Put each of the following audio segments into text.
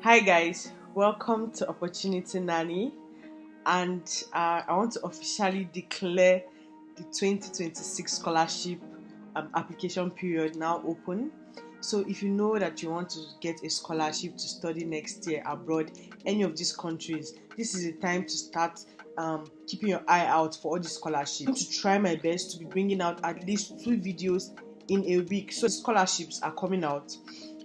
Hi guys, welcome to Opportunity Nanny, and I want to officially declare the 2026 scholarship application period now open. So if you know that you want to get a scholarship to study next year abroad, any of these countries, this is the time to start keeping your eye out for all the scholarships. I'm going to try my best to be bringing out at least 2 videos in a week. So scholarships are coming out.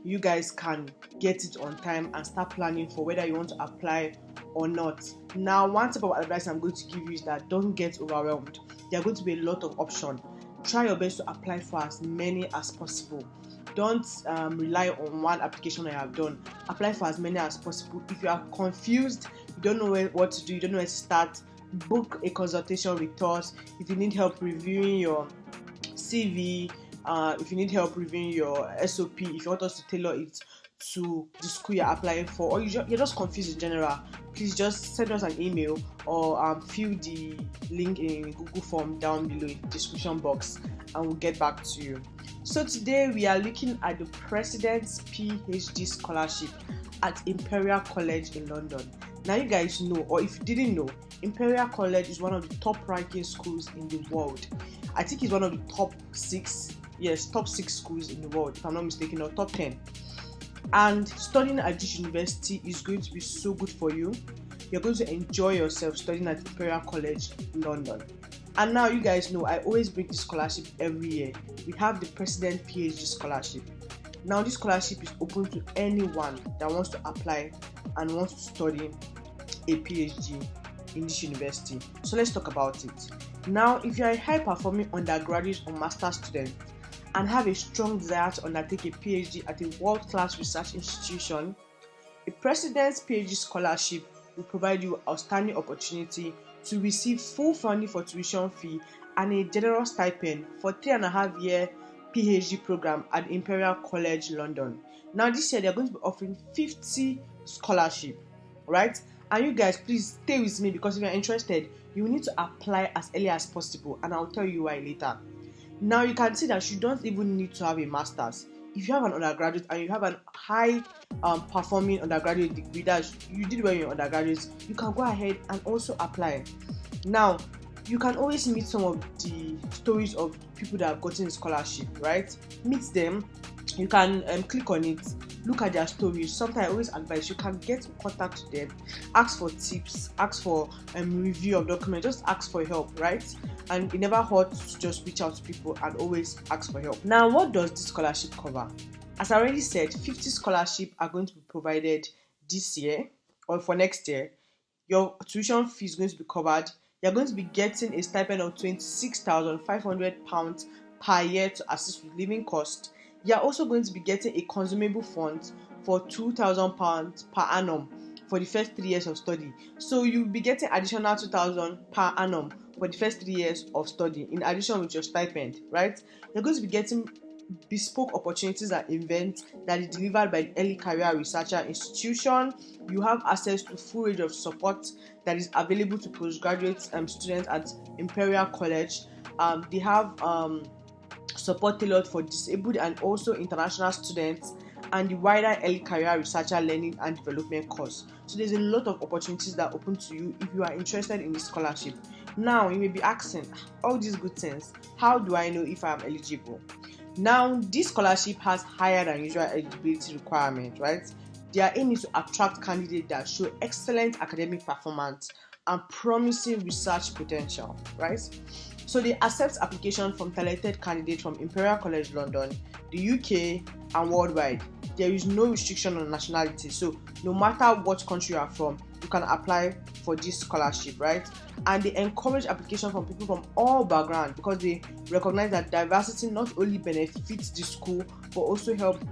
You guys can get it on time and start planning for whether you want to apply or not. Now, one tip of advice I'm going to give you is that don't get overwhelmed. There are going to be a lot of options. Try your best to apply for as many as possible. Don't rely on one application I have done. Apply for as many as possible. If you are confused, you don't know what to do, you don't know where to start, book a consultation with us. If you need help reviewing your CV, if you need help reviewing your SOP, if you want us to tailor it to the school you're applying for, or you're just confused in general, please just send us an email or fill the link in Google form down below in the description box and we'll get back to you. So today we are looking at the President's PhD scholarship at Imperial College in London. Now you guys know, or if you didn't know, Imperial College is one of the top ranking schools in the world. I think it's one of the top 6 schools in the world, if I'm not mistaken, or top 10. And studying at this university is going to be so good for you. You're going to enjoy yourself studying at Imperial College London. And now you guys know I always bring this scholarship every year. We have the President PhD scholarship. Now this scholarship is open to anyone that wants to apply and wants to study a PhD in this university. So let's talk about it. Now, if you are a high-performing undergraduate or master's student and have a strong desire to undertake a PhD at a world-class research institution, a President's PhD scholarship will provide you outstanding opportunity to receive full funding for tuition fee and a generous stipend for 3.5-year PhD program at Imperial College London. Now, this year they are going to be offering 50 scholarship, right? And you guys, please stay with me because if you're interested, you need to apply as early as possible, and I'll tell you why later. Now you can see that you don't even need to have a master's. If you have an undergraduate and you have an high performing undergraduate degree that you did well in your undergraduate, you can go ahead and also apply. Now you can always meet some of the stories of people that have gotten a scholarship, right? Meet them. You can click on it, look at their stories. Sometimes I always advise you can get in contact with them, ask for tips, ask for review of documents, just ask for help, right? And it never hurts to just reach out to people and always ask for help. Now, what does this scholarship cover? As I already said, 50 scholarships are going to be provided this year or for next year. Your tuition fee is going to be covered. You're going to be getting a stipend of £26,500 per year to assist with living costs. You're also going to be getting a consumable fund for £2,000 per annum for the first 3 years of study. So you'll be getting additional £2,000 per annum for the first 3 years of study in addition with your stipend, right? You're going to be getting bespoke opportunities and events that is delivered by the early career researcher institution. You have access to full range of support that is available to postgraduate students at Imperial College. They have support tailored for disabled and also international students, and the wider early career researcher learning and development course. So there's a lot of opportunities that are open to you if you are interested in this scholarship. Now you may be asking, all these good things, how do I know if I am eligible? Now this scholarship has higher than usual eligibility requirement, right? Their aim is to attract candidates that show excellent academic performance and promising research potential, right? So they accept application from talented candidates from Imperial College London, the UK, and worldwide. There is no restriction on nationality, so no matter what country you are from, you can apply for this scholarship, right? And they encourage application from people from all backgrounds because they recognize that diversity not only benefits the school but also help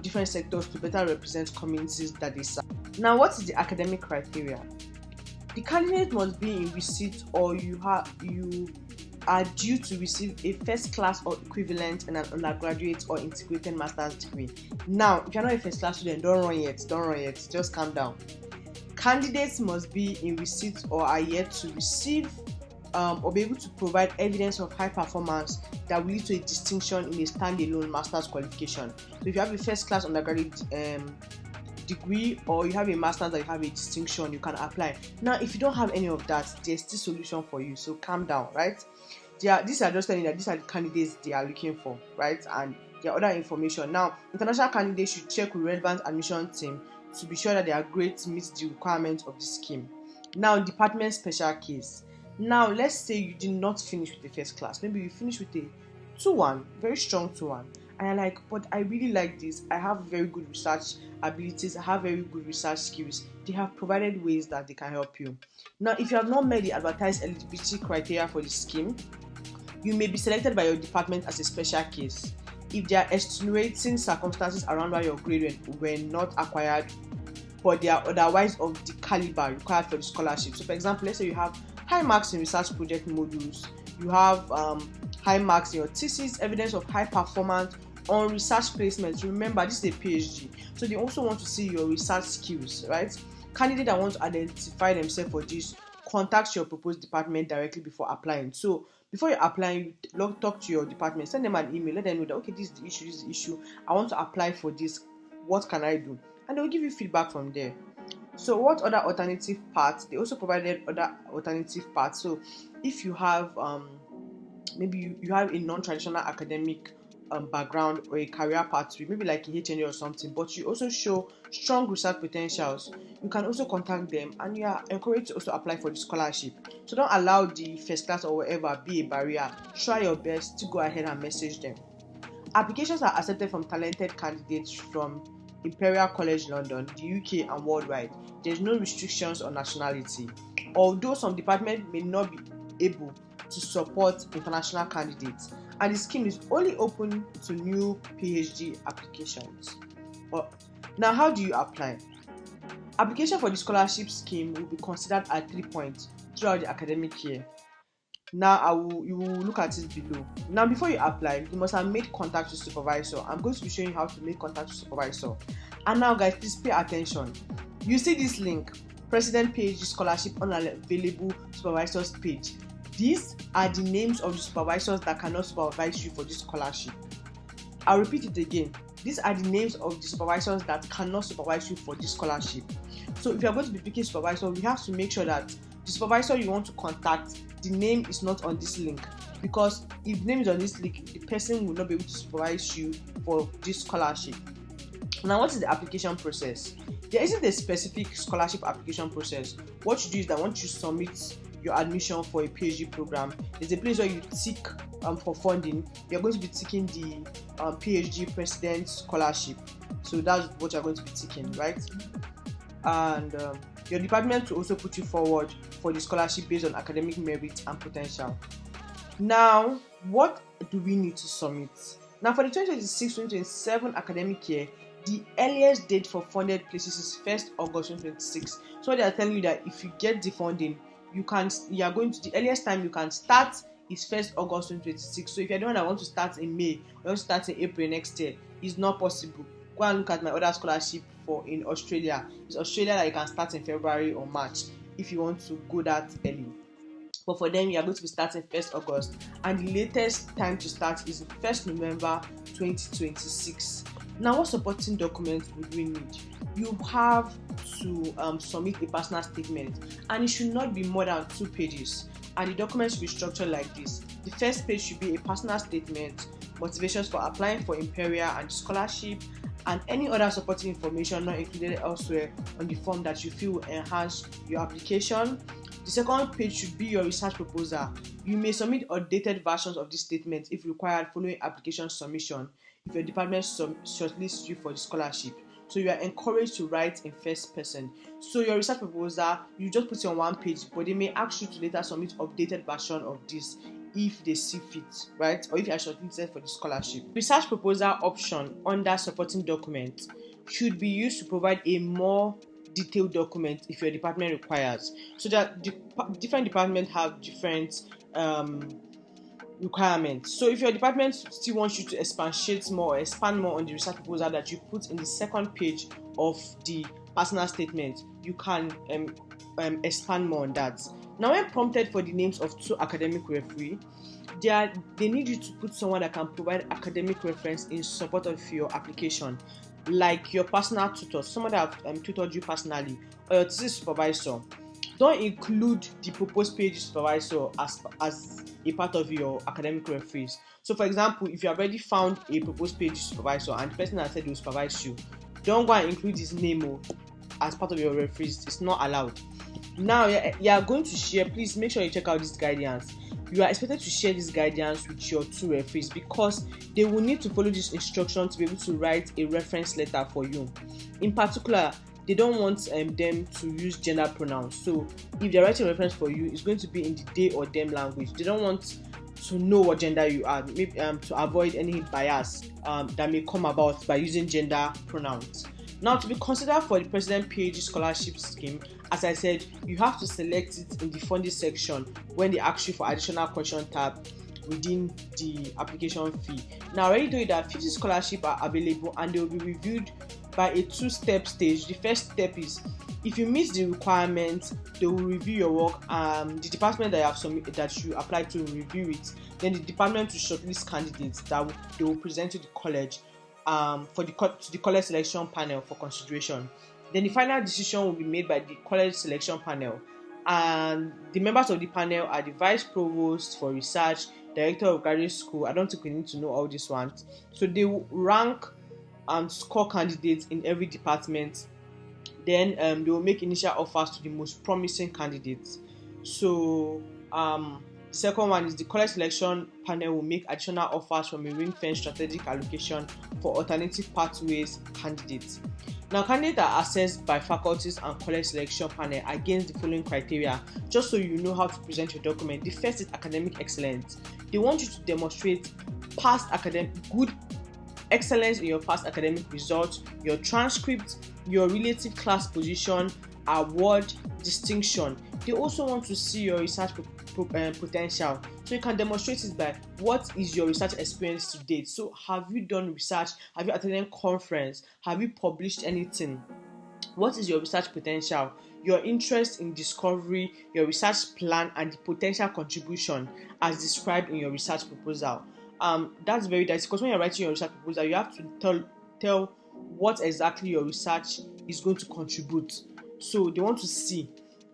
different sectors to better represent communities that they serve. Now, what is the academic criteria? The candidate must be in receipt or you are due to receive a first class or equivalent in an undergraduate or integrated master's degree. Now, if you're not a first class student, don't run yet, just calm down. Candidates must be in receipt or are yet to receive or be able to provide evidence of high performance that will lead to a distinction in a standalone master's qualification. So if you have a first class undergraduate degree or you have a master's or you have a distinction, you can apply. Now, if you don't have any of that, there's still solution for you. So calm down, right? These are just telling you that these are the candidates they are looking for, right? And there are other information. Now, international candidates should check with relevant admission team to be sure that their grades meet the requirements of the scheme. Now, department special case. Now, let's say you did not finish with the first class. Maybe you finished with a 2-1, very strong 2-1. And you're like, but I really like this. I have very good research abilities. I have very good research skills. They have provided ways that they can help you. Now, if you have not met the advertised eligibility criteria for the scheme, you may be selected by your department as a special case. If there are extenuating circumstances around why your grade were not acquired, but they are otherwise of the caliber required for the scholarship. So, for example, let's say you have high marks in research project modules, you have high marks in your thesis, evidence of high performance on research placements. Remember, this is a PhD, so they also want to see your research skills, right? Candidates that want to identify themselves for this, contact your proposed department directly before applying. So before you're applying, you talk to your department, send them an email, let them know that, okay, this is the issue, I want to apply for this, what can I do? And they'll give you feedback from there. So what other alternative paths? They also provided other alternative paths. So if you have maybe you have a non-traditional academic background or a career pathway, maybe like a HND or something, but you also show strong research potentials, you can also contact them and you are encouraged to also apply for the scholarship. So don't allow the first class or whatever be a barrier. Try your best to go ahead and message them. Applications are accepted from talented candidates from Imperial College London, the UK and worldwide. There's no restrictions on nationality, although some departments may not be able to support international candidates, and the scheme is only open to new PhD applications. Now, how do you apply? Application for the scholarship scheme will be considered at 3 points throughout the academic year. Now, you will look at it below. Now, before you apply, you must have made contact with supervisor. I'm going to be showing you how to make contact with supervisor. And now, guys, please pay attention. You see this link, President PhD Scholarship Unavailable Supervisors page. These are the names of the supervisors that cannot supervise you for this scholarship. I'll repeat it again. These are the names of the supervisors that cannot supervise you for this scholarship. So if you're going to be picking supervisor, we have to make sure that the supervisor you want to contact, the name is not on this link, because if the name is on this link, the person will not be able to supervise you for this scholarship. Now, what is the application process? There isn't a specific scholarship application process. What you do is that once you submit your admission for a PhD program, there's a place where you tick for funding. You're going to be ticking the PhD President Scholarship. So that's what you're going to be ticking, right? And your department will also put you forward for the scholarship based on academic merit and potential. Now, what do we need to submit? Now, for the 2026-2027 academic year, the earliest date for funded places is 1st August 2026. So they are telling you that if you get the funding, the earliest time you can start is 1st August 2026. So if you're the one that wants to start in May or want to start in April next year, it's not possible. Go and look at my other scholarship in Australia. It's Australia that you can start in February or March if you want to go that early. But for them, you are going to be starting 1st August, and the latest time to start is 1st November 2026. Now, what supporting documents would we need? You have to submit a personal statement, and it should not be more than 2 pages. And the document should be structured like this. The first page should be a personal statement, motivations for applying for Imperial and the scholarship, and any other supporting information not included elsewhere on the form that you feel will enhance your application. The second page should be your research proposal. You may submit updated versions of this statement if required following application submission if your department shortlists you for the scholarship. So you are encouraged to write in first person. So your research proposal, you just put it on 1 page, but they may ask you to later submit updated version of this if they see fit, right? Or if you are shortlisted for the scholarship. Research proposal option under supporting document should be used to provide a more detailed document if your department requires. So that different departments have different requirements. So if your department still wants you to expand more on the research proposal that you put in the second page of the personal statement, you can expand more on that. Now, when prompted for the names of 2 academic referees, they need you to put someone that can provide academic reference in support of your application. like your personal tutor, someone that have tutored you personally, or your thesis supervisor. Don't include the proposed PhD supervisor as a part of your academic referees. So, for example, if you have already found a proposed PhD supervisor and the person has said he will supervise you, don't go and include his name as part of your referees. It's not allowed. Now, you are going to share. Please make sure you check out this guidance. You are expected to share this guidance with your two referees because they will need to follow this instruction to be able to write a reference letter for you. In particular, they don't want them to use gender pronouns. So if they're writing a reference for you, it's going to be in the they or them language. They don't want to know what gender you are, maybe to avoid any bias that may come about by using gender pronouns. Now, to be considered for the President PhD Scholarship Scheme, as I said, you have to select it in the funding section when they ask you for additional question tab within the application fee. Now, I already told you that 50 scholarships are available and they will be reviewed by a two-step stage. The first step is if you meet the requirements, they will review your work. The department that you have submitted, that you applied to, will review it. Then the department will shortlist candidates that they will present to the college to the college selection panel for consideration. Then the final decision will be made by the college selection panel, and the members of the panel are the vice provost for research, director of graduate school. I don't think we need to know all these ones. So they will rank and score candidates in every department. Then they will make initial offers to the most promising candidates. So the second one is the college selection panel will make additional offers from a ring-fence strategic allocation for alternative pathways candidates. Now, candidates are assessed by faculties and college selection panel against the following criteria, just so you know how to present your document. The first is academic excellence. They want you to demonstrate good excellence in your past academic results, your transcript, your relative class position, award, distinction. They also want to see your research potential. So you can demonstrate it by what is your research experience to date. So have you done research? Have you attended a conference? Have you published anything? What is your research potential? Your interest in discovery, your research plan, and the potential contribution as described in your research proposal. That's very nice because when you're writing your research proposal, you have to tell what exactly your research is going to contribute. So they want to see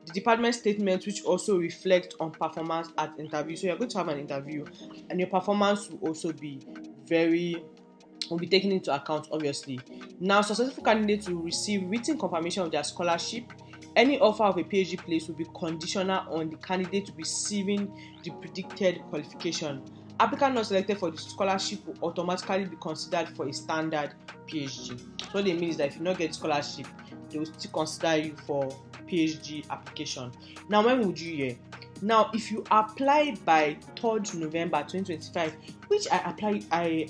the department statement, which also reflect on performance at interview. So you're going to have an interview, and your performance will also be taken into account, obviously. Now, successful candidates will receive written confirmation of their scholarship. Any offer of a PhD place will be conditional on the candidate receiving the predicted qualification. Applicant not selected for the scholarship will automatically be considered for a standard PhD. So what they mean is that if you not get scholarship, they will still consider you for PhD application. Now, when would you hear? Now, if you apply by 3rd November 2025, which I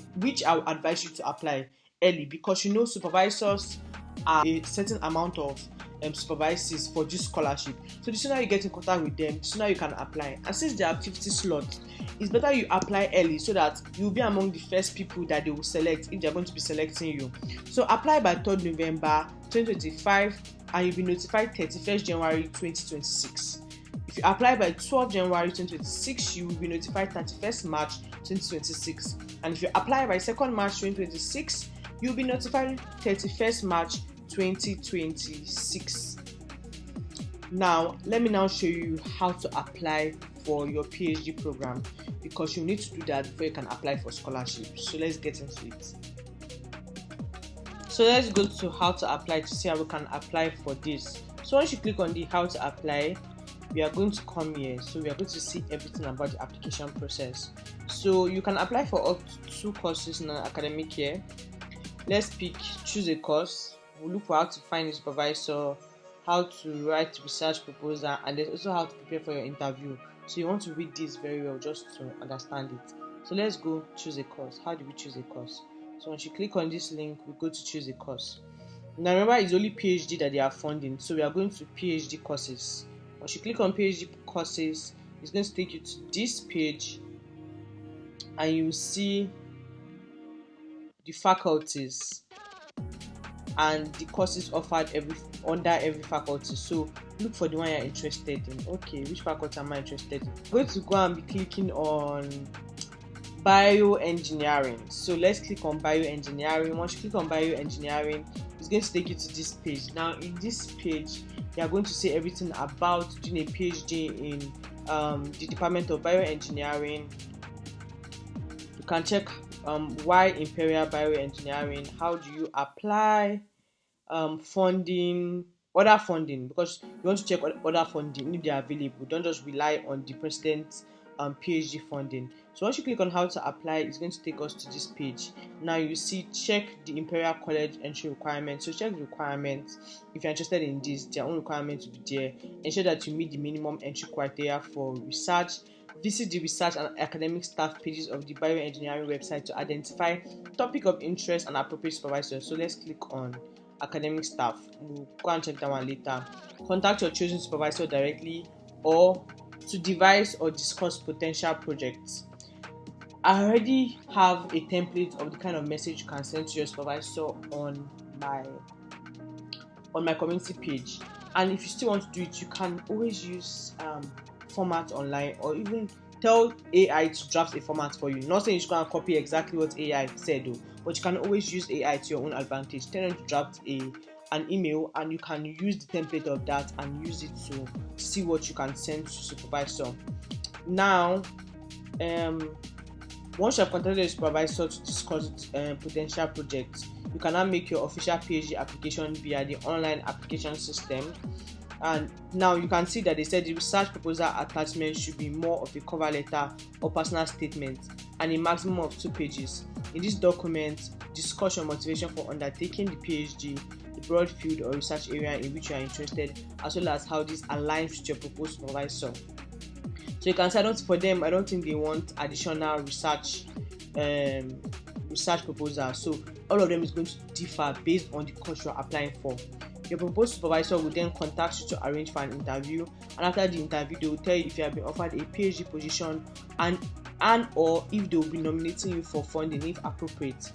will advise you to apply early, because you know supervisors are a certain amount of supervises for this scholarship. So the sooner you get in contact with them, the sooner you can apply. And since there are 50 slots, it's better you apply early so that you'll be among the first people that they will select if they're going to be selecting you. So apply by 3rd November 2025 and you'll be notified 31st January 2026. If you apply by 12th January 2026, you will be notified 31st March 2026. And if you apply by 2nd March 2026, you'll be notified 31st March 2026. Now, let me now show you how to apply for your PhD program, because you need to do that before you can apply for scholarship. So let's get into it. So let's go to how to apply to see how we can apply for this. So once you click on the how to apply, we are going to come here. So we are going to see everything about the application process. So you can apply for up to 2 courses in an academic year. Let's choose a course. We'll look for how to find a supervisor, how to write research proposal, and there's also how to prepare for your interview. So you want to read this very well just to understand it. So let's go choose a course. How do we choose a course? So once you click on this link, we go to choose a course. Now remember, it's only PhD that they are funding, so we are going to PhD courses. Once you click on PhD courses, it's going to take you to this page, and you will see the faculties and the courses offered under every faculty. So look for the one you're interested in. Okay, which faculty am I interested in? I'm going to go and be clicking on bioengineering. So let's click on bioengineering. Once you click on bioengineering, it's going to take you to this page. Now in this page, you are going to see everything about doing a PhD in the Department of Bioengineering. You can check why Imperial Bioengineering, how do you apply, funding, other funding, because you want to check other funding if they are available. Don't just rely on the president's PhD funding. So once you click on how to apply, it's going to take us to this page. Now you see check the Imperial College entry requirements. So check the requirements. If you're interested in this, their own requirements will be there. Ensure that you meet the minimum entry criteria for research. Visit the research and academic staff pages of the bioengineering website to identify topic of interest and appropriate supervisors. So let's click on academic staff. We'll go and check that one later. Contact your chosen supervisor directly or to devise or discuss potential projects. I already have a template of the kind of message you can send to your supervisor on my community page, and if you still want to do it, you can always use format online, or even tell AI to draft a format for you. Not saying you should go and copy exactly what AI said though, but you can always use AI to your own advantage. Tell them to draft an email, and you can use the template of that and use it to see what you can send to supervisor. Now once you have contacted the supervisor to discuss potential projects, you can now make your official PhD application via the online application system. And now you can see that they said the research proposal attachment should be more of a cover letter or personal statement, and a maximum of 2 pages. In this document, discuss your motivation for undertaking the PhD, the broad field or research area in which you are interested, as well as how this aligns with your proposed supervisor. So you can say, I don't think they want additional research proposal. So all of them is going to differ based on the course you are applying for. Your proposed supervisor will then contact you to arrange for an interview, and after the interview, they will tell you if you have been offered a PhD position and or if they will be nominating you for funding if appropriate.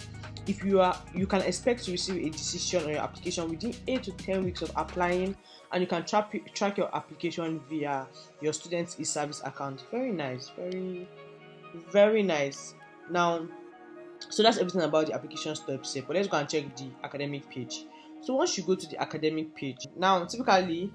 You can expect to receive a decision on your application within 8 to 10 weeks of applying, and you can track your application via your student's e-service account. Very nice, very, very nice. Now, so that's everything about the application steps. But let's go and check the academic page. So once you go to the academic page, now typically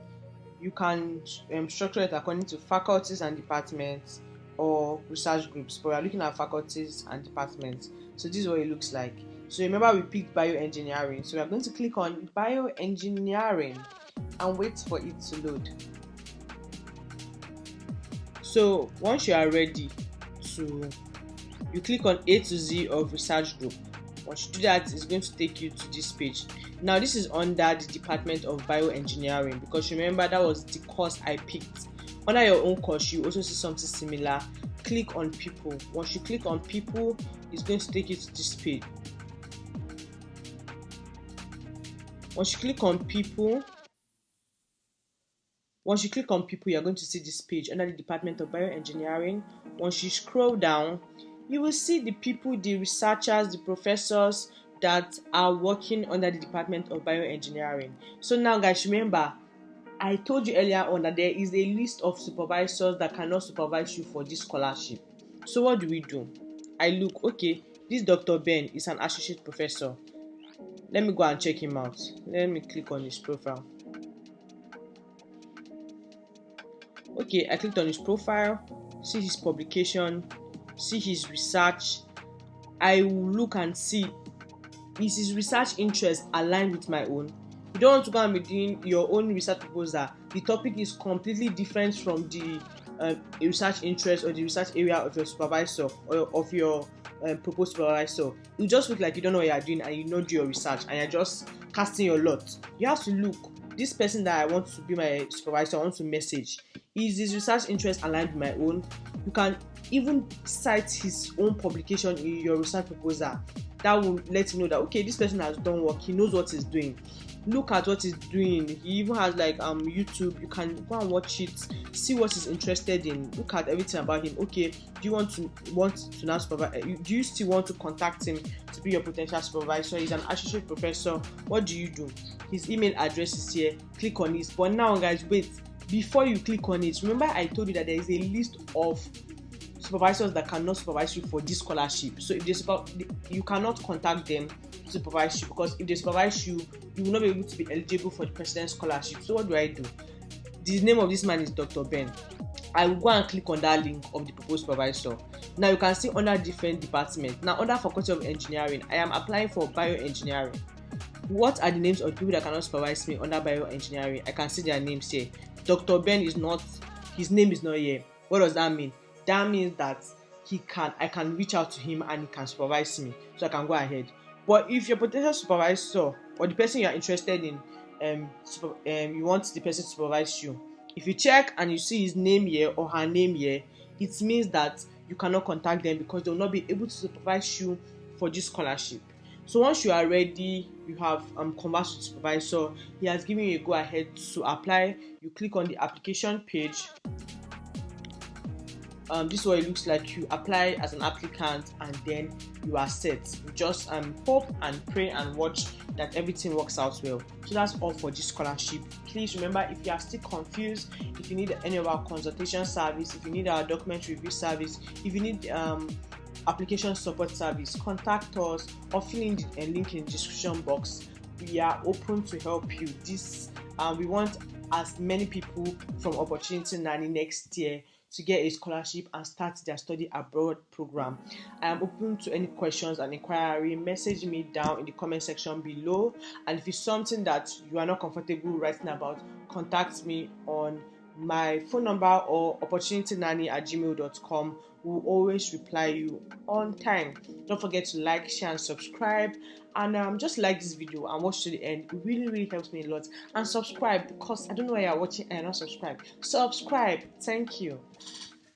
you can structure it according to faculties and departments or research groups, but we are looking at faculties and departments. So this is what it looks like. So remember we picked bioengineering, so we are going to click on bioengineering and wait for it to load. So once you are ready you click on A to Z of research group. Once you do that, it's going to take you to this page. Now this is under the Department of Bioengineering, because remember that was the course I picked. Under your own course, you also see something similar. Click on people. Once you click on people, it's going to take you to this page. Once you click on people, you are going to see this page under the Department of Bioengineering. Once you scroll down, you will see the people, the researchers, the professors that are working under the Department of Bioengineering. So now guys, remember, I told you earlier on that there is a list of supervisors that cannot supervise you for this scholarship. So what do? I look, okay, this Dr. Ben is an associate professor. Let me go and check him out. Let me click on his profile. Okay, I clicked on his profile, see his publication, see his research. I will look and see, is his research interest aligned with my own? You don't want to go and be doing your own research proposal. The topic is completely different from the research interest or the research area of your supervisor or of your proposed supervisor. You just look like you don't know what you are doing and you don't do your research and you're just casting your lot. You have to look, this person that I want to be my supervisor, I want to message, is his research interest aligned with my own? You can even cite his own publication in your research proposal. That will let you know that, okay, this person has done work, he knows what he's doing. Look at what he's doing. He even has like YouTube. You can go and watch it, see what he's interested in, look at everything about him. Okay, do you want to now supervise? Do you still want to contact him to be your potential supervisor? He's an associate professor. What do? His email address is here. Click on it. But now guys, wait, before you click on it, remember I told you that there is a list of supervisors that cannot supervise you for this scholarship. So if you cannot contact them to supervise you, because if they supervise you, you will not be able to be eligible for the president's scholarship. So what do? The name of this man is Dr. Ben. I will go and click on that link of the proposed supervisor. Now you can see under different departments. Now under Faculty of Engineering, I am applying for bioengineering. What are the names of people that cannot supervise me under bioengineering? I can see their names here. Dr. Ben is not, his name is not here. What does that mean? That means that I can reach out to him and he can supervise me, so I can go ahead. But if your potential supervisor or the person you are interested in, you want the person to supervise you, if you check and you see his name here or her name here, it means that you cannot contact them because they will not be able to supervise you for this scholarship. So once you are ready, you have conversed with the supervisor, he has given you a go ahead to apply. You click on the application page. This is what it looks like. You apply as an applicant and then you are set. You just hope and pray and watch that everything works out well. So that's all for this scholarship. Please remember, if you are still confused, if you need any of our consultation service, if you need our document review service, if you need application support service, contact us or fill in the link in the description box. We are open to help you. We want as many people from Opportunity Nanny next year to get a scholarship and start their study abroad program. I am open to any questions and inquiry. Message me down in the comment section below, and if it's something that you are not comfortable writing about, contact me on my phone number or opportunitynanny@gmail.com. We'll always reply you on time. Don't forget to like, share and subscribe, and just like this video and watch to the end. It really helps me a lot. And subscribe, because I don't know why you're watching and you're not subscribed. Subscribe. Thank you.